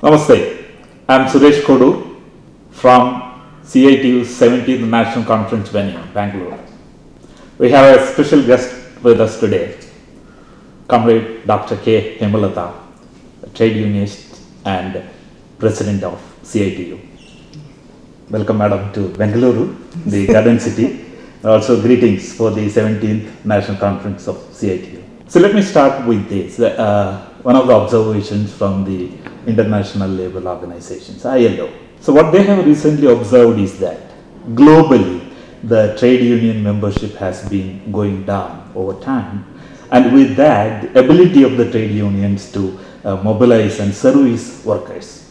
Namaste. I am Suresh Kodu from CITU's 17th National Conference venue, Bangalore. We have a special guest with us today, Comrade Dr. Hemalatha, a trade unionist and president of CITU. Welcome, madam, to Bangalore, the garden city. Also, greetings for the 17th National Conference of CITU. So, let me start with this. One of the observations from the International Labour Organizations, ILO. So, what they have recently observed is that globally, the trade union membership has been going down over time, and with that, the ability of the trade unions to mobilize and service workers.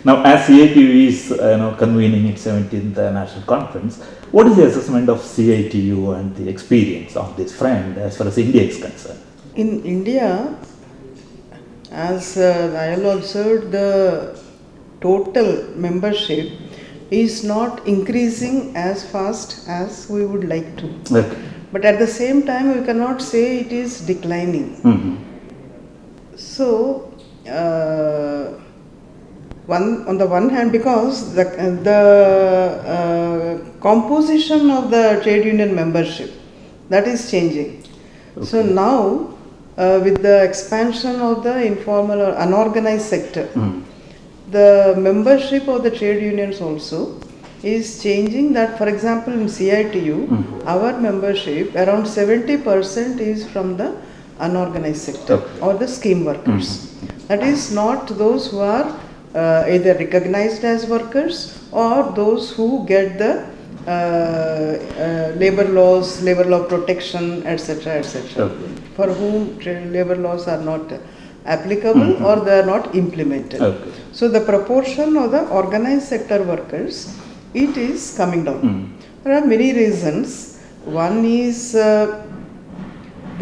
Now, as CITU is convening its 17th National Conference, what is the assessment of CITU and the experience of this front as far as India is concerned? In India, as the ILO observed, the total membership is not increasing as fast as we would like to. Okay. But at the same time, we cannot say it is declining. Mm-hmm. So, on the one hand, because the composition of the trade union membership, that is changing. Okay. So now, with the expansion of the informal or unorganized sector, the membership of the trade unions also is changing. That, for example, in CITU, our membership around 70% is from the unorganized sector or the scheme workers. That is not those who are either recognized as workers or those who get the labor laws, labor law protection, etc., etc., for whom labor laws are not applicable or they are not implemented. So the proportion of the organized sector workers, it is coming down. There are many reasons. One is under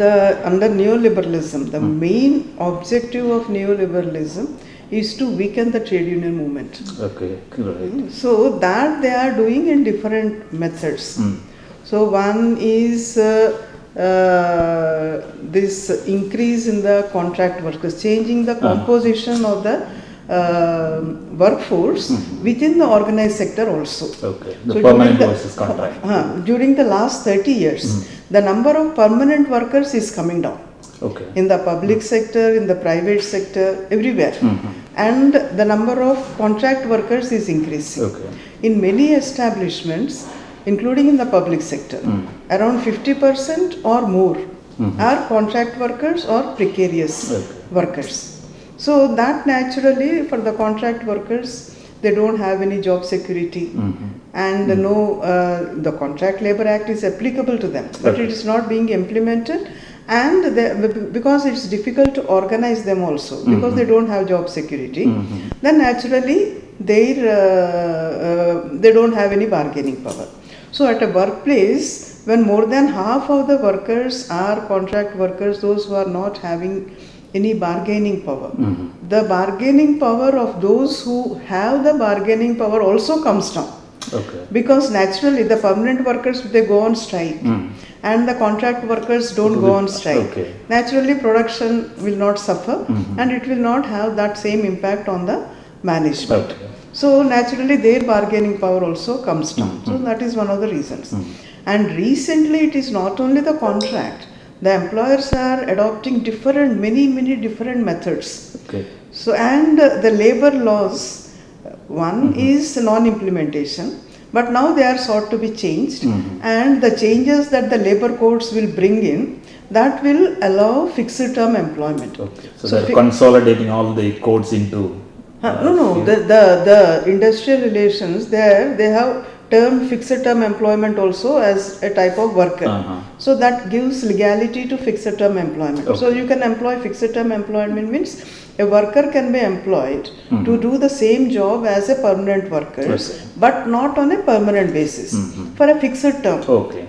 neoliberalism, the main objective of neoliberalism is to weaken the trade union movement. Okay, right. So that they are doing in different methods. So one is this increase in the contract workers, changing the composition of the workforce within the organized sector also. Okay, the so permanent versus contract. During the last 30 years, the number of permanent workers is coming down. Okay. In the public sector, in the private sector, everywhere. And the number of contract workers is increasing. Okay. In many establishments, including in the public sector, around 50% or more are contract workers or precarious workers. So that naturally for the contract workers, they don't have any job security and the Contract Labour Act is applicable to them, but it is not being implemented. And because it's difficult to organize them also, because they don't have job security, then naturally they don't have any bargaining power. So at a workplace, when more than half of the workers are contract workers, those who are not having any bargaining power, the bargaining power of those who have the bargaining power also comes down. Okay. Because naturally the permanent workers, they go on strike and the contract workers don't go on strike. Okay. Naturally production will not suffer and it will not have that same impact on the management. Okay. So naturally their bargaining power also comes down. So that is one of the reasons. And recently it is not only the contract, the employers are adopting many different methods. Okay. So and the labor laws, one is non-implementation, but now they are sought to be changed, and the changes that the labor codes will bring in, that will allow fixed term employment. Okay. So they are consolidating all the codes into... the industrial relations, there they have term fixed term employment also as a type of worker. So that gives legality to fixed term employment. So you can employ fixed term employment means a worker can be employed to do the same job as a permanent worker, but not on a permanent basis, for a fixed term.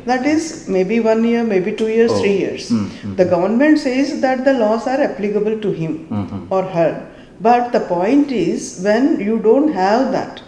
That is maybe 1 year, maybe 2 years, 3 years. The government says that the laws are applicable to him or her. But the point is, when you don't have that,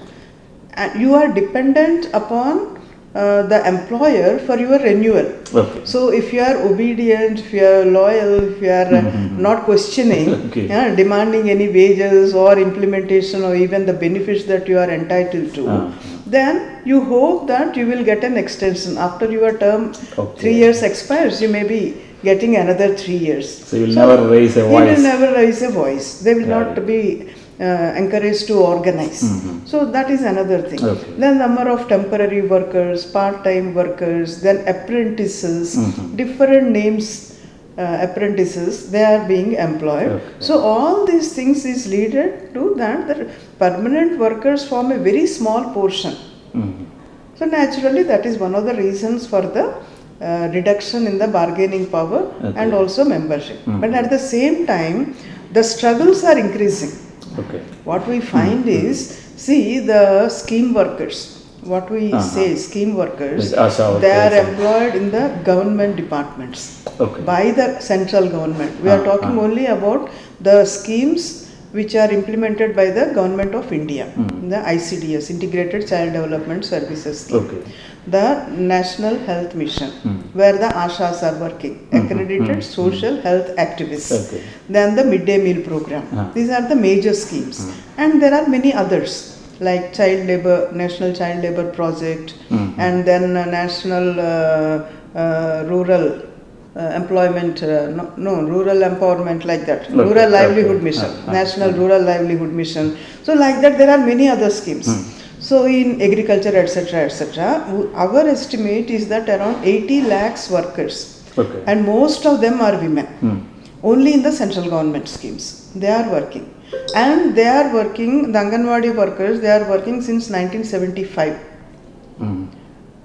you are dependent upon the employer for your renewal. Okay. So if you are obedient, if you are loyal, if you are not questioning, Okay. demanding any wages or implementation or even the benefits that you are entitled to, then you hope that you will get an extension. After your term, Okay. 3 years expires, you may be getting another 3 years. So you will never raise a He voice. will never raise a voice. They will Got not be encouraged to organize. So that is another thing. Okay. Then number of temporary workers, part-time workers, then apprentices, different names, apprentices, they are being employed. Okay. So all these things is leaded to that the permanent workers form a very small portion. So naturally that is one of the reasons for the reduction in the bargaining power and also membership. But at the same time, the struggles are increasing. Okay. What we find is, see the scheme workers, what we say scheme workers, With Asha they are workers employed in the government departments Okay. by the central government. We are talking only about the schemes which are implemented by the government of India, the ICDS, Integrated Child Development Services Scheme. Okay. The National Health Mission, where the Ashas are working, accredited social health activists. Okay. Then the midday meal program. These are the major schemes. And there are many others like child labor, National Child Labor Project, and then National Rural Employment, Rural Empowerment, like that. Okay. Rural Livelihood Okay. Mission, National Rural Livelihood Mission. So like that there are many other schemes. So in agriculture, etc., our estimate is that around 80 lakhs workers, Okay. and most of them are women, only in the central government schemes. They are working. And they are working, the Anganwadi workers, they are working since 1975.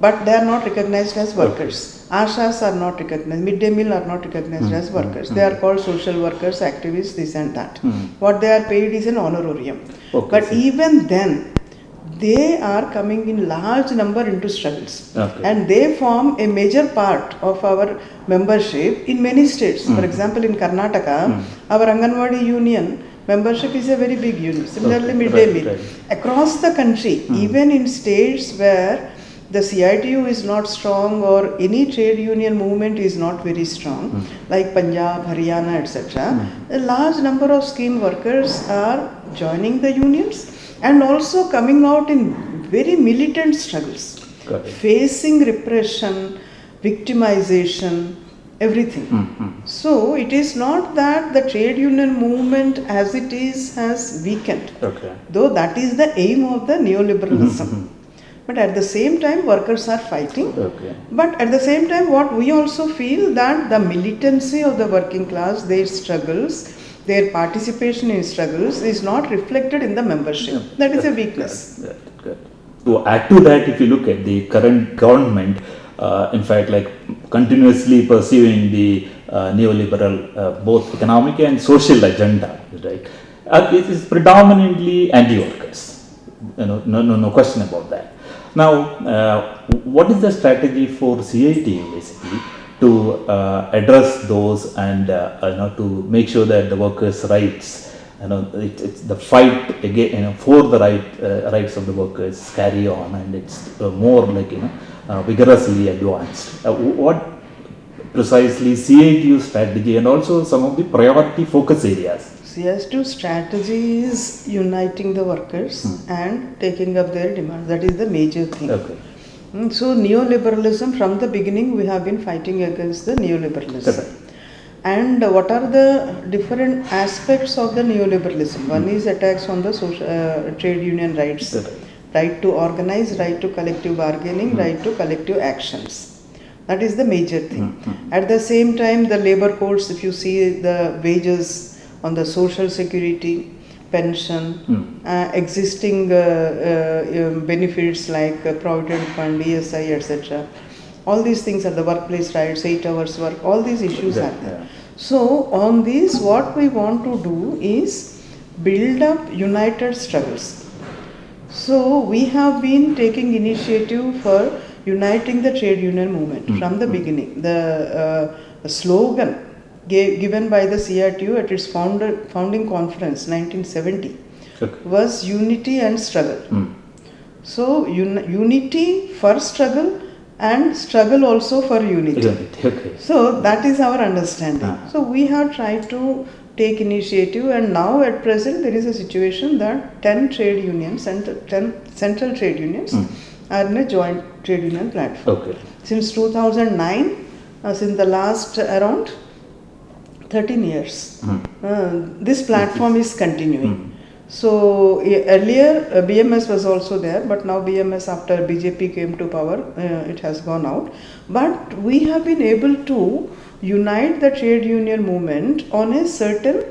But they are not recognized as workers. Ashas are not recognized, midday meal are not recognized as workers. They are called social workers, activists, this and that. What they are paid is an honorarium. Okay, But even then, they are coming in large number into struggles. Okay. And they form a major part of our membership in many states. For example, in Karnataka, our Anganwadi union membership is a very big union. Similarly, Okay. midday Right, meal. right. Across the country, even in states where the CITU is not strong or any trade union movement is not very strong, like Punjab, Haryana, etc., a large number of scheme workers are joining the unions and also coming out in very militant struggles, Got it. facing repression, victimization, everything. So it is not that the trade union movement as it is has weakened, Okay. though that is the aim of the neoliberalism. But at the same time, workers are fighting. Okay. But at the same time, what we also feel that the militancy of the working class, their struggles, their participation in struggles is not reflected in the membership. That is a weakness. Good. To add to that, if you look at the current government, in fact, like continuously pursuing the neoliberal, both economic and social agenda, right? It is predominantly anti-workers. No question about that. Now, what is the strategy for CITU basically to address those and to make sure that the workers' rights, it's the fight again, for the rights of the workers carry on, and it's more like vigorously advanced. What precisely CITU strategy and also some of the priority focus areas? CS2 strategy is uniting the workers and taking up their demands. That is the major thing. Okay. So neoliberalism, from the beginning we have been fighting against the neoliberalism. Correct. And what are the different aspects of the neoliberalism? One is attacks on the social, trade union rights, Correct. right to organize, right to collective bargaining, right to collective actions. That is the major thing. At the same time, the labor codes, if you see the wages on the social security, pension, existing benefits like Provident Fund, ESI, etc. All these things are the workplace rights, 8 hours work, all these issues are there. Yeah. So on these, what we want to do is build up united struggles. So we have been taking initiative for uniting the trade union movement from the beginning. The slogan given by the CITU at its founding conference 1970 was unity and struggle. So unity for struggle and struggle also for unity. Okay. So that is our understanding. So we have tried to take initiative, and now at present there is a situation that 10 trade unions and 10 central trade unions are in a joint trade union platform. Okay. Since 2009, since the last around 13 years, this platform is continuing. So earlier BMS was also there, but now BMS, after BJP came to power, it has gone out. But we have been able to unite the trade union movement on a certain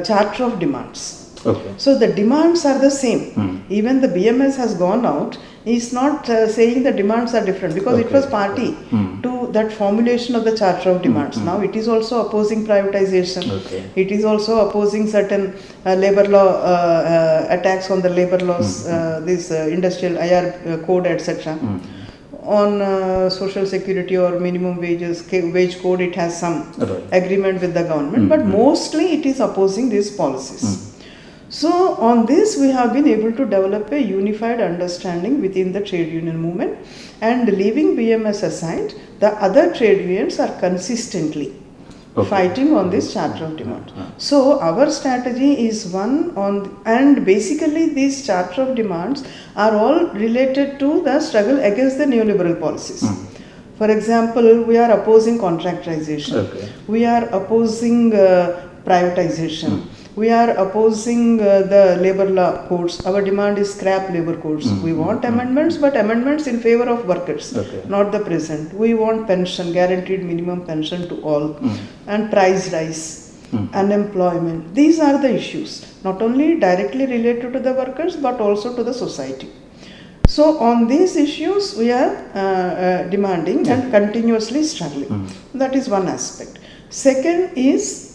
charter of demands. Okay. So the demands are the same. Even the BMS has gone out, is not saying the demands are different, because it was party to that formulation of the charter of demands. Now it is also opposing privatization. Okay. It is also opposing certain labor law attacks on the labor laws, this industrial IR code, etc. On social security or minimum wages, wage code, it has some agreement with the government, but mostly it is opposing these policies. So on this we have been able to develop a unified understanding within the trade union movement, and leaving BMS aside, the other trade unions are consistently fighting on this charter of demand. So our strategy is one on, and basically these charter of demands are all related to the struggle against the neoliberal policies. For example, we are opposing contractualization. We are opposing privatization. We are opposing the labor law codes. Our demand is scrap labor codes. We want amendments, but amendments in favor of workers, not the present. We want pension, guaranteed minimum pension to all, and price rise, unemployment. These are the issues, not only directly related to the workers, but also to the society. So on these issues we are demanding and continuously struggling. That is one aspect. Second is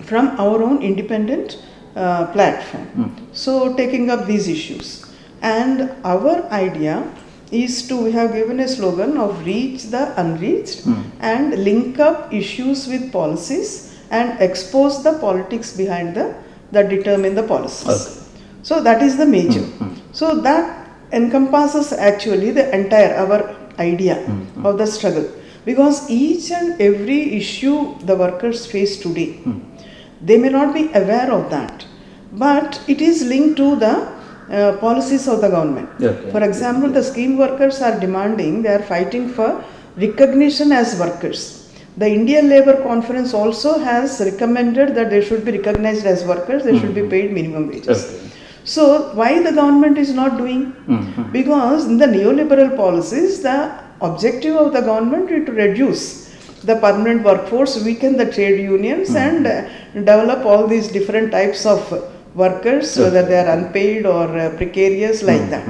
from our own independent platform. So taking up these issues, and our idea is to, we have given a slogan of reach the unreached and link up issues with policies and expose the politics behind that determine the policies. So that is the major. So that encompasses actually the entire our idea of the struggle, because each and every issue the workers face today, they may not be aware of that, but it is linked to the policies of the government. For example, the scheme workers are demanding, they are fighting for recognition as workers. The Indian Labour Conference also has recommended that they should be recognized as workers, they should be paid minimum wages. So why the government is not doing? Because in the neoliberal policies, the objective of the government is to reduce the permanent workforce, weaken the trade unions, and develop all these different types of workers, whether they are unpaid or precarious, like that.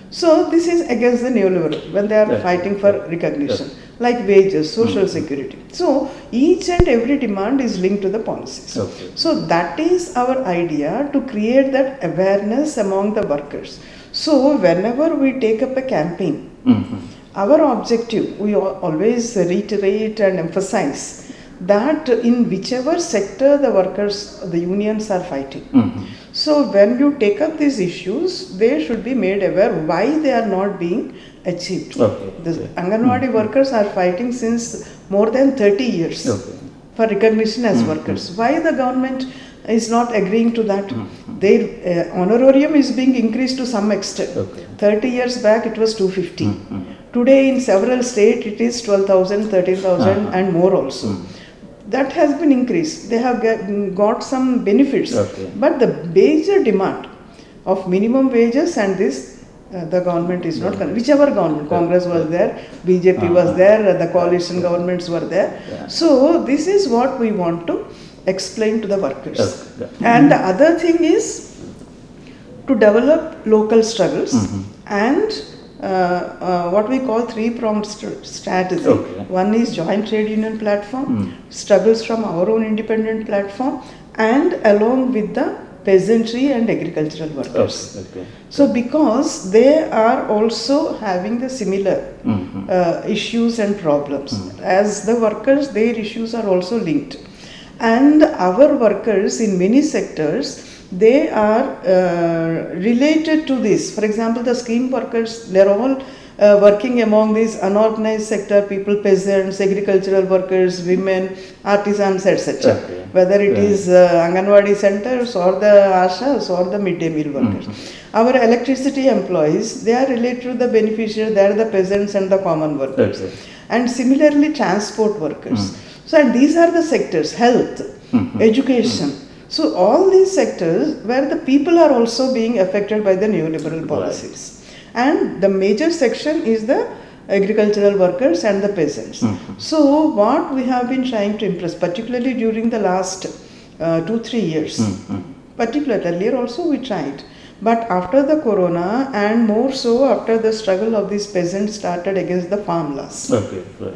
So this is against the neoliberal, when they are fighting for recognition, like wages, social security. So each and every demand is linked to the policies. So that is our idea, to create that awareness among the workers. So whenever we take up a campaign, our objective, we always reiterate and emphasize that in whichever sector the workers, the unions are fighting. So when you take up these issues, they should be made aware why they are not being achieved. The Anganwadi workers are fighting since more than 30 years for recognition as workers. Why the government is not agreeing to that? Their honorarium is being increased to some extent. 30 years back it was 250. Today in several states it is 12,000, 13,000 and more also. That has been increased. They have got some benefits. But the major demand of minimum wages and this, the government is not, whichever government, Congress was there, BJP was there, the coalition governments were there. So this is what we want to explain to the workers. And the other thing is to develop local struggles and what we call three-pronged strategy. One is joint trade union platform, struggles from our own independent platform, and along with the peasantry and agricultural workers. So because they are also having the similar issues and problems. As the workers, their issues are also linked. And our workers in many sectors, they are related to this. For example, the scheme workers, they are all working among these unorganized sector people, peasants, agricultural workers, women, artisans, etc. Okay. Whether it is Anganwadi centers or the ashas or the midday meal workers. Our electricity employees, they are related to the beneficiary, they are the peasants and the common workers. Okay. And similarly, transport workers. So, and these are the sectors, health, education. So, all these sectors where the people are also being affected by the neoliberal policies. And the major section is the agricultural workers and the peasants. So, what we have been trying to impress, particularly during the last 2-3 years, particularly earlier also we tried. But after the corona and more so after the struggle of these peasants started against the farm laws. Okay, right.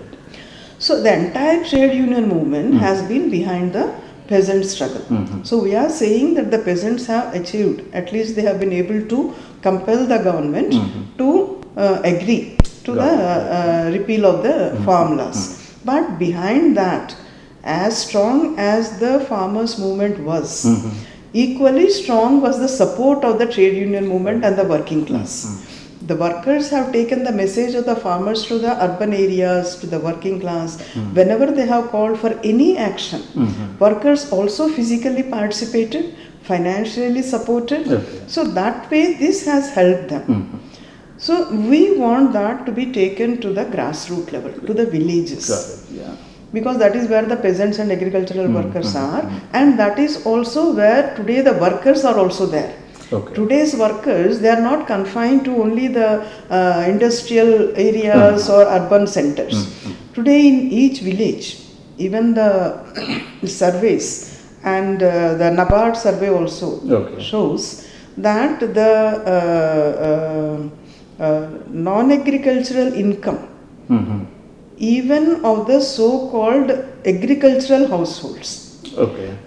So the entire trade union movement has been behind the peasant struggle. So we are saying that the peasants have achieved, at least they have been able to compel the government to agree to the repeal of the farm laws. But behind that, as strong as the farmers movement was, equally strong was the support of the trade union movement and the working class. The workers have taken the message of the farmers to the urban areas, to the working class. Whenever they have called for any action, workers also physically participated, financially supported. So that way this has helped them. So we want that to be taken to the grassroots level, to the villages. Got it, yeah. Because that is where the peasants and agricultural workers are, and that is also where today the workers are also there. Okay. Today's workers, they are not confined to only the industrial areas or urban centers. Today in each village, even the surveys and the NABARD survey also shows that the non-agricultural income, even of the so-called agricultural households.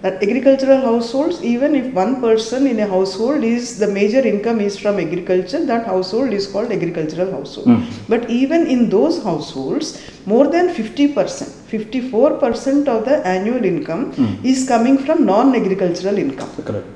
That agricultural households, even if one person in a household is, the major income is from agriculture, that household is called agricultural household. But even in those households, more than 50%, 54% of the annual income is coming from non-agricultural income. Correct.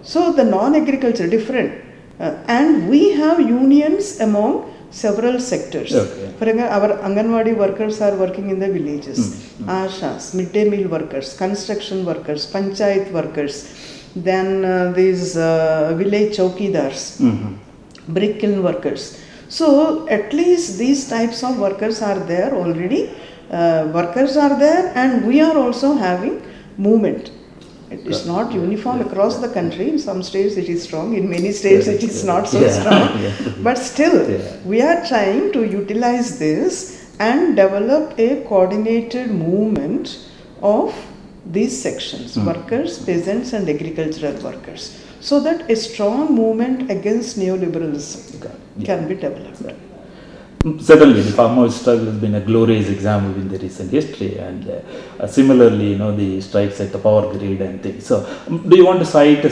So the non-agriculture, different. And we have unions among several sectors. For example, our Anganwadi workers are working in the villages. Ashas, midday meal workers, construction workers, panchayat workers, then these village chowkidars, brick kiln workers. So at least these types of workers are there already. Workers are there, and we are also having movement. It is not uniform across the country. In some states it is strong, in many states it is not so strong. But still, we are trying to utilize this and develop a coordinated movement of these sections, workers, peasants and agricultural workers, so that a strong movement against neoliberalism can be developed. Certainly, the farmers' struggle has been a glorious example in the recent history, and similarly, the strikes at the power grid and things. So, do you want to cite,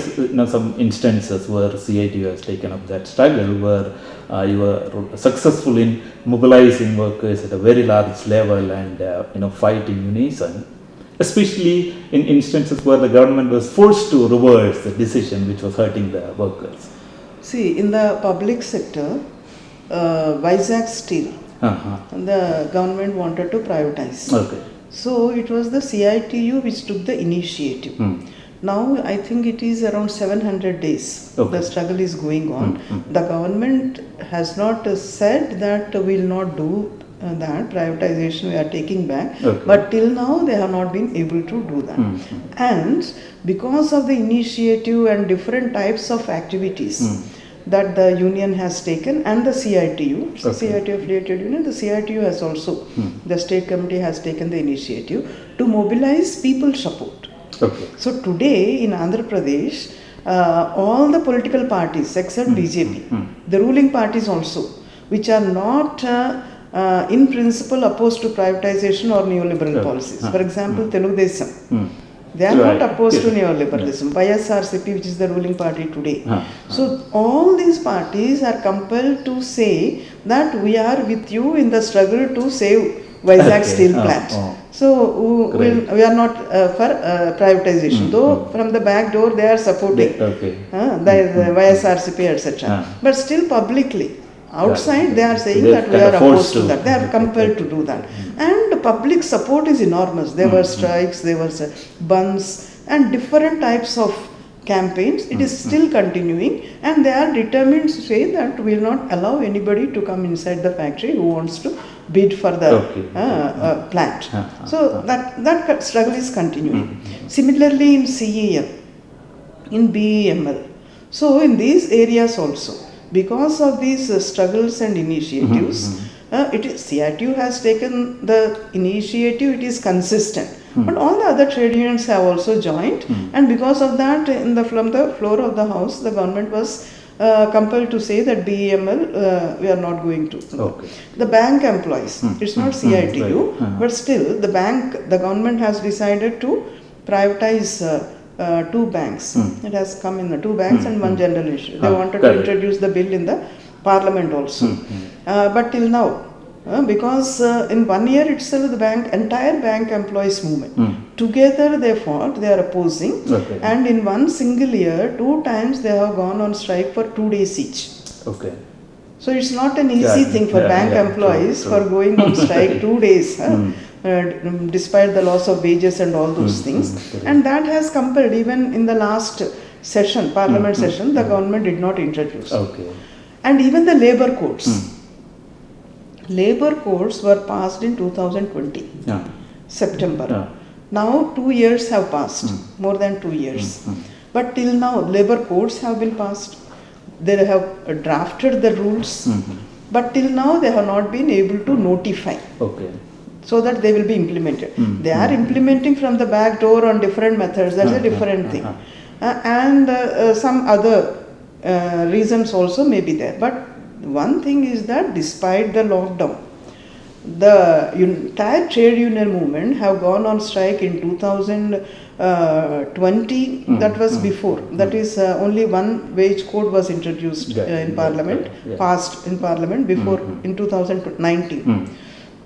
some instances where CITU has taken up that struggle, where you were successful in mobilizing workers at a very large level and fight in unison, especially in instances where the government was forced to reverse the decision which was hurting the workers? See, in the public sector, Vizag Steel, the government wanted to privatize. So it was the CITU which took the initiative. Now I think it is around 700 days the struggle is going on. The government has not said that we will not do that privatization, we are taking back, but till now they have not been able to do that. And because of the initiative and different types of activities that the union has taken, and the CITU, CITU affiliated union, the CITU has also, the state committee has taken the initiative to mobilize people support. So today in Andhra Pradesh, all the political parties except BJP, the ruling parties also, which are not in principle opposed to privatization or neoliberal policies. For example, Telugu Desam, they are not opposed to neoliberalism. YSRCP, which is the ruling party today. So all these parties are compelled to say that we are with you in the struggle to save Vizag Steel Plant. So we are not for privatization, though from the back door they are supporting the YSRCP, etc. But still publicly Outside they are saying They're that we kind are of forced opposed to that. They are compelled to do that. And public support is enormous. There were strikes, there was bunds and different types of campaigns. It is still continuing, and they are determined to say that we will not allow anybody to come inside the factory who wants to bid for the plant. So that struggle is continuing. Similarly in CEL, in BEML. So in these areas also, because of these struggles and initiatives, CITU has taken the initiative, it is consistent. But all the other trade unions have also joined, and because of that, from the floor of the house, the government was compelled to say that BEML we are not going to. The bank employees, it's not CITU, but still the government has decided to privatize 2 banks. It has come in the 2 banks and 1 general issue. They wanted to introduce the bill in the parliament also. But till now, because in 1 year itself the entire bank employees movement, together they fought, they are opposing, and in 1 single year, 2 times they have gone on strike for 2 days each. So it's not an easy thing for bank employees for going on strike 2 days. Despite the loss of wages and all those things, and that has compelled, even in the last session, parliament session, the government did not introduce. And even the labor codes. Labor codes were passed in 2020, September. Now 2 years have passed, more than 2 years. But till now, labor codes have been passed. They have drafted the rules, but till now they have not been able to notify. So that they will be implemented. They are implementing from the back door on different methods. That's a different thing. And some other reasons also may be there. But one thing is that despite the lockdown, the entire trade union movement have gone on strike in 2020. That was before. That is only one wage code was introduced in parliament, passed in parliament before in 2019.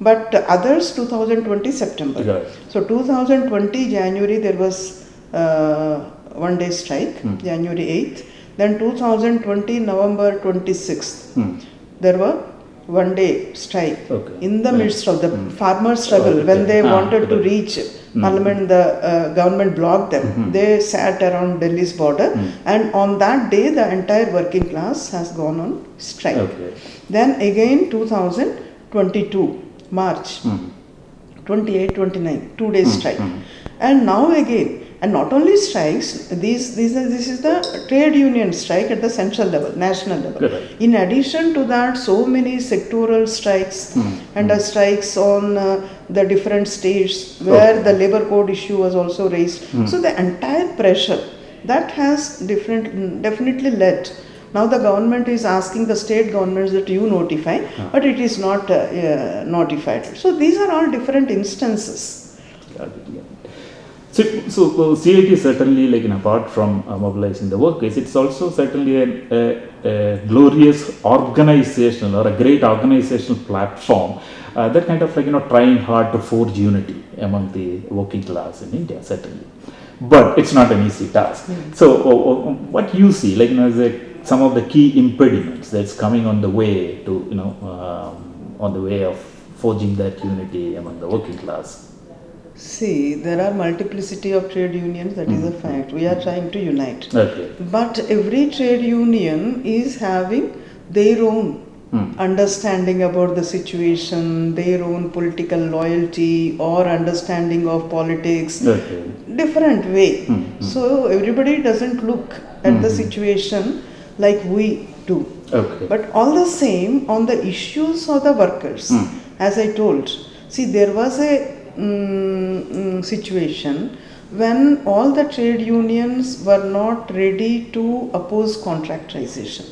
But others 2020 September. So 2020 January there was 1 day strike, January 8th. Then 2020 November 26th, there were 1 day strike in the midst of the farmer struggle. When they wanted to reach parliament, the government blocked them. They sat around Delhi's border, and on that day the entire working class has gone on strike. Then again 2022 March 28, 29, 2 days strike. And now again, and not only strikes, this is the trade union strike at the central level, national level. In addition to that, so many sectoral strikes and strikes on the different states where the labor code issue was also raised. So the entire pressure that has definitely led. Now the government is asking the state governments that you notify, but it is not notified. So these are all different instances. So CIT certainly, apart from mobilizing the workers, it's also certainly a glorious organizational or a great organizational platform that kind of trying hard to forge unity among the working class in India, certainly. But it's not an easy task. So what you see, as some of the key impediments that's coming on the way to, on the way of forging that unity among the working class? See, there are multiplicity of trade unions, that is a fact. We are trying to unite. But every trade union is having their own understanding about the situation, their own political loyalty or understanding of politics, different way. So everybody doesn't look at the situation like we do. But all the same, on the issues of the workers, as I told, see, there was a situation when all the trade unions were not ready to oppose contractualization.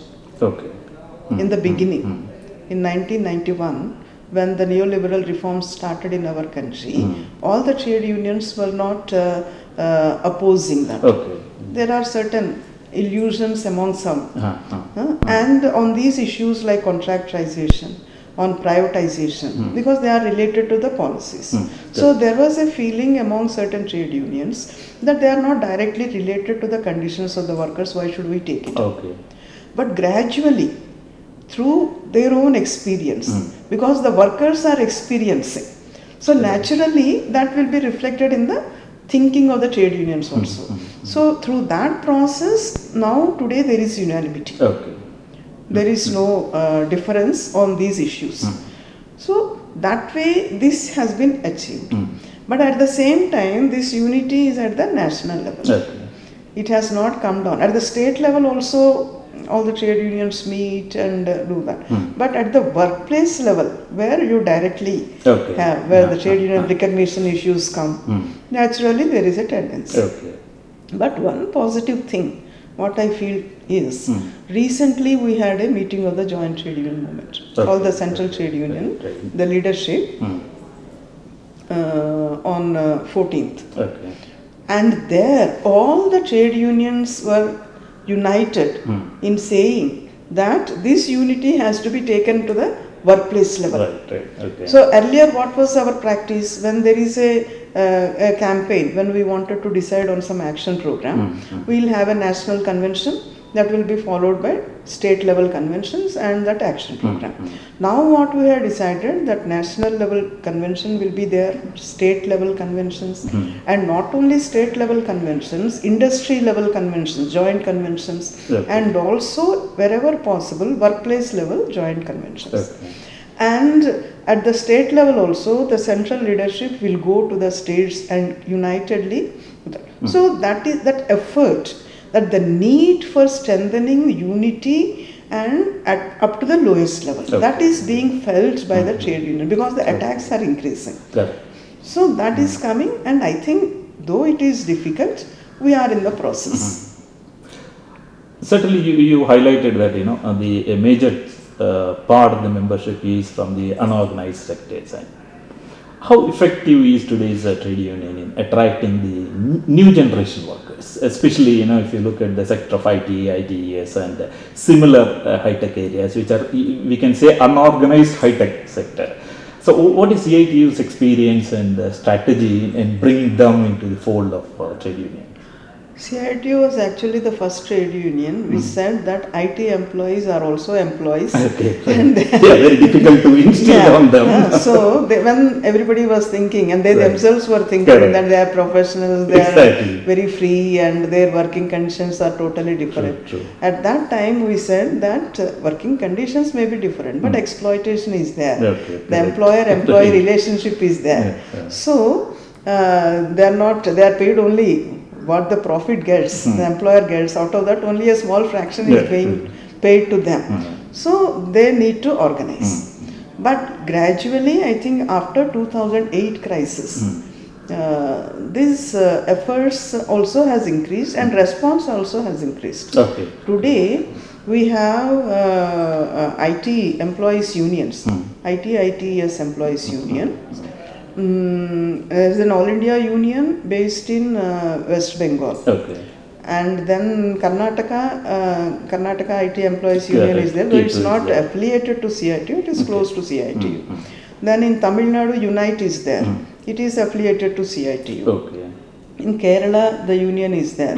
In the beginning, in 1991, when the neoliberal reforms started in our country, all the trade unions were not opposing that. There are certain illusions among some. And on these issues like contractualization, on privatization, because they are related to the policies. So there was a feeling among certain trade unions that they are not directly related to the conditions of the workers, why should we take it? But gradually, through their own experience, because the workers are experiencing. So naturally that will be reflected in the thinking of the trade unions also. So through that process, now today there is unanimity. Okay. There is no difference on these issues. So that way this has been achieved. But at the same time, this unity is at the national level. Okay. It has not come down. At the state level also, all the trade unions meet and do that. But at the workplace level, where you directly have, where the trade union recognition issues come, naturally there is a tendency. Okay. But one positive thing, what I feel is, recently we had a meeting of the joint trade union movement, called the Central Trade Union, the leadership, on 14th. Okay. And there all the trade unions were united in saying that this unity has to be taken to the workplace level. Right. Okay. So earlier what was our practice? When there is a campaign, when we wanted to decide on some action program, we will have a national convention that will be followed by state level conventions and that action program. Now what we have decided, that national level convention will be there, state level conventions, and not only state level conventions, industry level conventions, joint conventions, and also wherever possible workplace level joint conventions. And at the state level also, the central leadership will go to the states and unitedly. So that is that effort, that the need for strengthening unity and up to the lowest level, that is being felt by the trade union, because the attacks are increasing. So that is coming, and I think though it is difficult, we are in the process. Certainly you highlighted that the a major part of the membership is from the unorganized sectors. How effective is today's trade union in attracting the new generation workers, especially if you look at the sector of IT, ITES and similar high-tech areas, which are, we can say, unorganized high-tech sector. So what is CITU's experience and strategy in bringing them into the fold of trade union? CITU was actually the first trade union which said that IT employees are also employees. And they are very difficult to instill on them. So when everybody was thinking, and they themselves were thinking that they are professionals, they are very free and their working conditions are totally different. At that time we said that working conditions may be different, but exploitation is there. The employer-employee relationship is there. So they are paid only what the profit gets, the employer gets, out of that only a small fraction is being paid to them. So they need to organize. But gradually, I think after 2008 crisis, these efforts also has increased and response also has increased. Today, we have IT employees unions, IT, ITES employees union. There is an All India union based in West Bengal. And then Karnataka IT employees union is there, though it's not affiliated to CITU, it is close to CITU. Then in Tamil Nadu, Unite is there. It is affiliated to CITU. In Kerala, the union is there.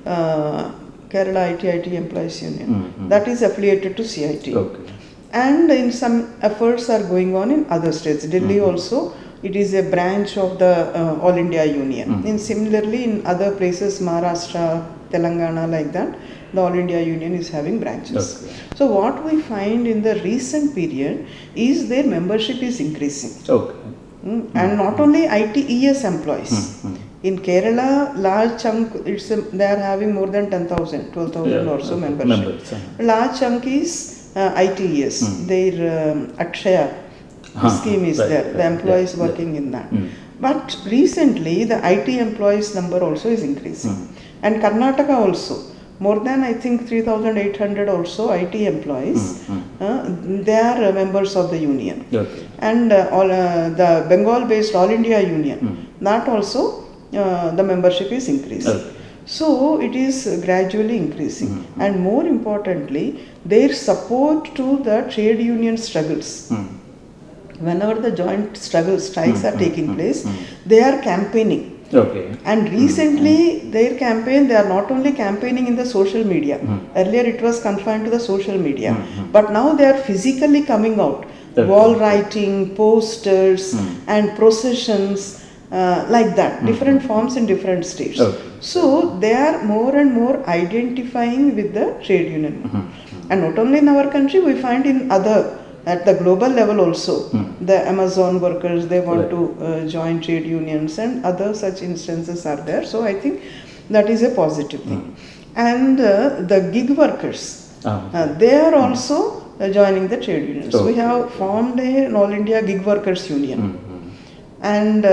Kerala IT employees union. That is affiliated to CITU. And in some efforts are going on in other states. Delhi also, it is a branch of the All India Union. And similarly, in other places, Maharashtra, Telangana, like that, the All India Union is having branches. So what we find in the recent period is their membership is increasing. And not only ITES employees. In Kerala, large chunk, they are having more than 10,000, 12,000 or so membership. Large chunk is ITES, their Akshaya scheme is there, the employees working in that. But recently, the IT employees number also is increasing. And Karnataka also, more than I think 3,800 or so IT employees, they are members of the union. And the Bengal-based All India Union, that also the membership is increasing. So it is gradually increasing. And more importantly, their support to the trade union struggles. Whenever the joint strikes are taking place, they are campaigning. Okay. And recently, their campaign, they are not only campaigning in the social media. Earlier, it was confined to the social media. But now they are physically coming out. Okay. Wall writing, posters, and processions, like that. Different forms in different states. Okay. So, they are more and more identifying with the trade union. And not only in our country, we find in other, at the global level also, the Amazon workers, they want to join trade unions, and other such instances are there. So I think that is a positive thing. And the gig workers, they are also joining the trade unions. Okay. We have formed an All India Gig Workers Union. And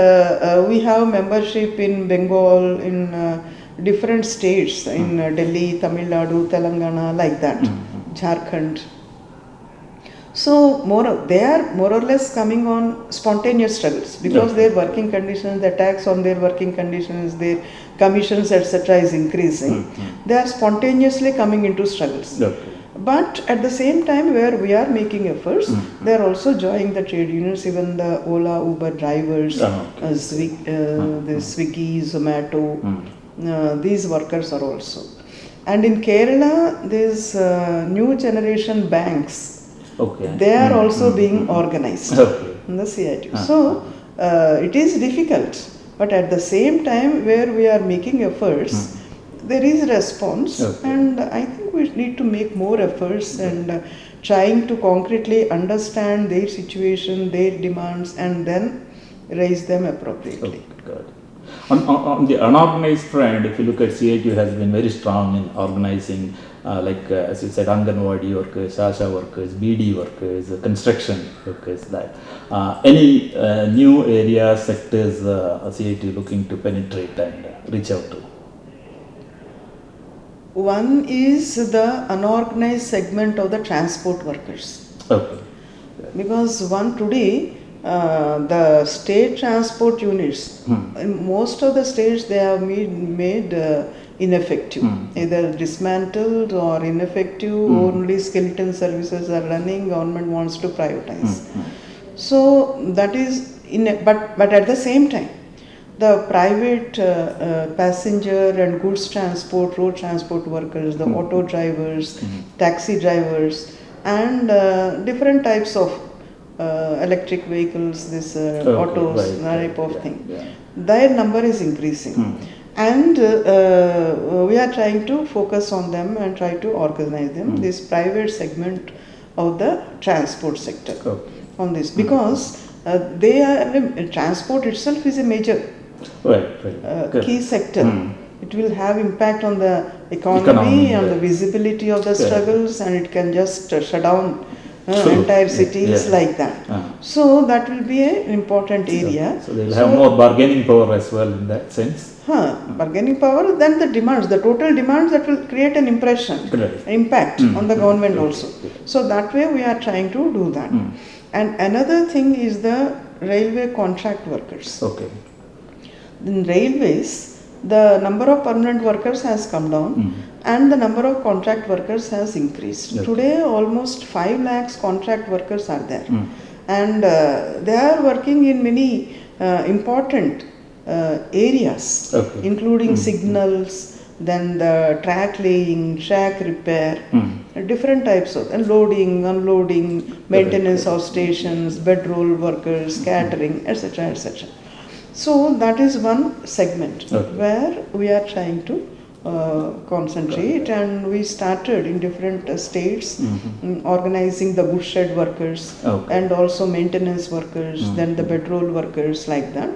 we have membership in Bengal, in different states, in Delhi, Tamil Nadu, Telangana, like that, Jharkhand. So they are more or less coming on spontaneous struggles, because their working conditions, the tax on their working conditions, their commissions, etc. is increasing. They are spontaneously coming into struggles. But at the same time, where we are making efforts, they are also joining the trade unions, even the Ola, Uber drivers, the Swiggy, Zomato, these workers are also. And in Kerala, these new generation banks, they are also being organized in the Citu. So it is difficult, but at the same time, where we are making efforts, there is response, and I think we need to make more efforts and trying to concretely understand their situation, their demands, and then raise them appropriately. Good. On the unorganized front, if you look at CITU has been very strong in organizing, as you said, Anganwadi workers, Asha workers, BD workers, construction workers. That any new areas, sectors, CITU looking to penetrate and reach out to? One is the unorganized segment of the transport workers. Because today, the state transport units, in most of the states, they have made ineffective, either dismantled or ineffective. Only skeleton services are running. Government wants to privatize. So that is but at the same time, the private passenger and goods transport, road transport workers, the auto drivers, taxi drivers, and different types of electric vehicles, autos, type of thing. Their number is increasing. And we are trying to focus on them and try to organize them, this private segment of the transport sector on this, because transport itself is a major key sector. It will have impact on the economy, on the visibility of the struggles, and it can just shut down entire cities like that. So that will be an important area. So they will have more bargaining power as well in that sense. Bargaining power, then the demands, the total demands, that will create an impression, impact on the government also. So that way we are trying to do that. And another thing is the railway contract workers. In railways, the number of permanent workers has come down, and the number of contract workers has increased. Today, almost 5 lakhs contract workers are there, and they are working in many important areas, including signals, then the track laying, track repair, different types of, and loading, unloading, maintenance of stations, bedroll workers, catering, etc., etc. So that is one segment where we are trying to concentrate, and we started in different states organizing the bush shed workers and also maintenance workers, then the bedroll workers, like that.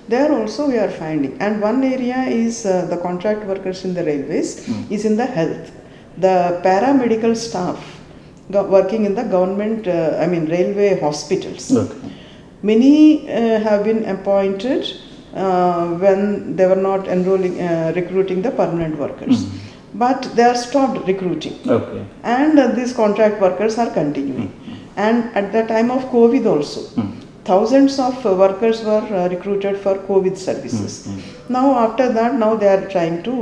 There also we are finding, and one area is the contract workers in the railways is in the health. The paramedical staff working in the government, railway hospitals. Many have been appointed when they were not recruiting the permanent workers. But they are stopped recruiting. And these contract workers are continuing. And at the time of COVID also, thousands of workers were recruited for COVID services. Now after that, now they are trying to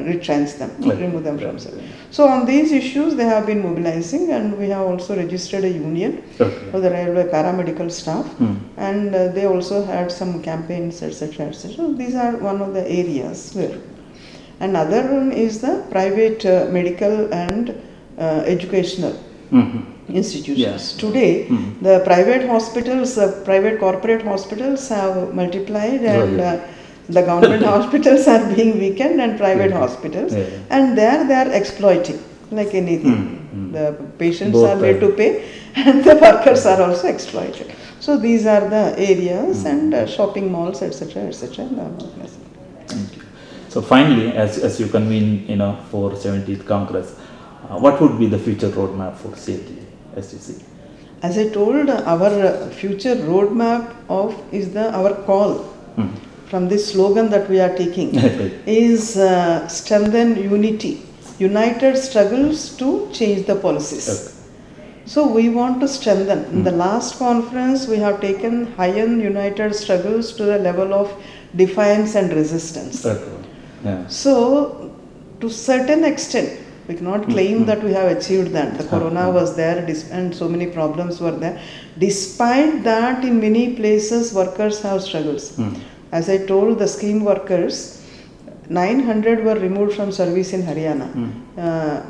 retrench them, remove them from service. So on these issues they have been mobilizing, and we have also registered a union for the railway paramedical staff, and they also had some campaigns, etc., etc. So these are one of the areas where. Another one is the private medical and educational institutions. Today, the private hospitals, private corporate hospitals have multiplied, and the government hospitals are being weakened, and private hospitals, and there they are exploiting like anything. The patients Both are made to pay, and the workers are also exploited. So these are the areas, and shopping malls, etc., etc. Thank you. So finally, as you convene, for 70th Congress, what would be the future roadmap for CITU, as you see? As I told, our future roadmap is our call from this slogan that we are taking is strengthen unity, united struggles to change the policies. So we want to strengthen. In the last conference, we have taken high-end united struggles to the level of defiance and resistance. So to certain extent, we cannot claim that we have achieved that. The corona was there and so many problems were there. Despite that, in many places, workers have struggles. As I told, the scheme workers, 900 were removed from service in Haryana,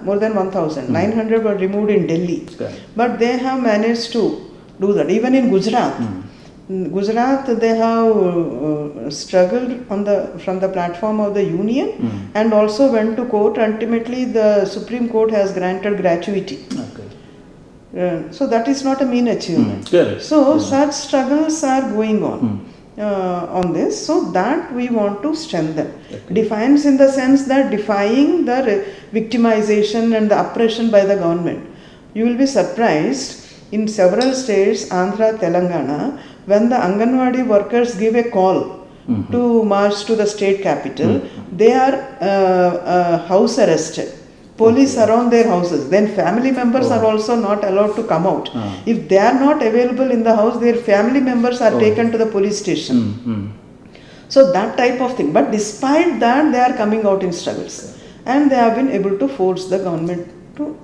more than 1000. 900 were removed in Delhi. But they have managed to do that. Even in Gujarat, they have struggled from the platform of the union and also went to court. Ultimately, the Supreme Court has granted gratuity. So that is not a mean achievement. So such struggles are going on this. So that we want to strengthen. Defiance in the sense that defying the victimization and the oppression by the government. You will be surprised, in several states, Andhra, Telangana, when the Anganwadi workers give a call to march to the state capital, they are house arrested. Police surround their houses. Then family members are also not allowed to come out. If they are not available in the house, their family members are taken to the police station. So that type of thing. But despite that, they are coming out in struggles. And they have been able to force the government to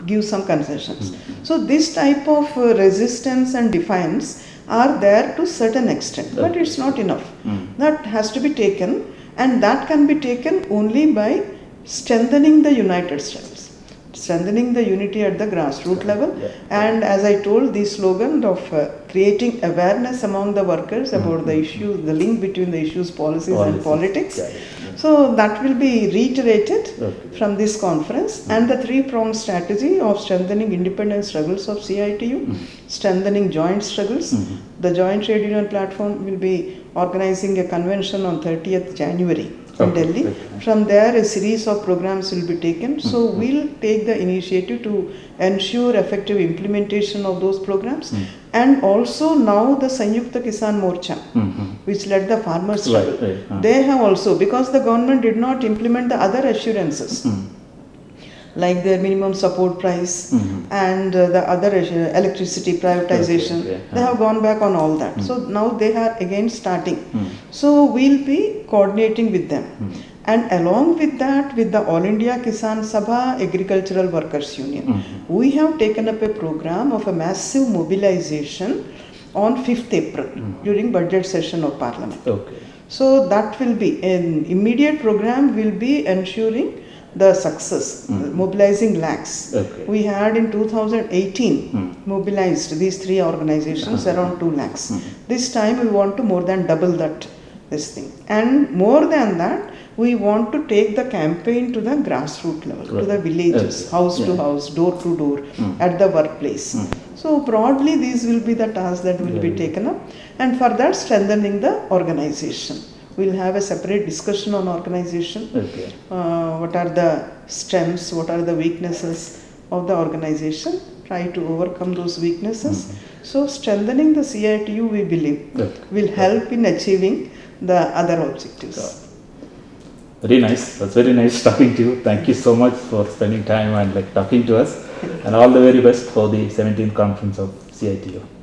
give some concessions. So this type of resistance and defiance are there to certain extent, but it's not enough. That has to be taken, and that can be taken only by strengthening the united struggles, strengthening the unity at the grassroots level. And as I told, the slogan of creating awareness among the workers about the issues, the link between the issues, policies and politics. So that will be reiterated from this conference, and the three-pronged strategy of strengthening independent struggles of CITU, strengthening joint struggles. The Joint Trade Union Platform will be organizing a convention on 30th January in Delhi. From there, a series of programs will be taken. So we'll take the initiative to ensure effective implementation of those programs. And also now the Sanyukta Kisan Morcha, which led the farmers' struggle, they have also, because the government did not implement the other assurances, like the minimum support price and the other electricity privatization, they have gone back on all that. So now they are again starting. So we'll be coordinating with them. And along with that, with the All India Kisan Sabha Agricultural Workers Union, we have taken up a program of a massive mobilization on 5th April during budget session of Parliament. So that will be an immediate program, will be ensuring the success, mobilizing lakhs. We had in 2018 mobilized these three organizations around 2 lakhs. This time we want to more than double this thing. And more than that, we want to take the campaign to the grassroots level, to the villages, house to house, door to door, at the workplace. So broadly, these will be the tasks that will be taken up. And for that, strengthening the organization. We'll have a separate discussion on organization. What are the strengths, what are the weaknesses of the organization, try to overcome those weaknesses. So strengthening the CITU, we believe, will help in achieving the other objectives. Very nice. That's very nice talking to you. Thank you so much for spending time and talking to us. And all the very best for the 17th conference of CITU.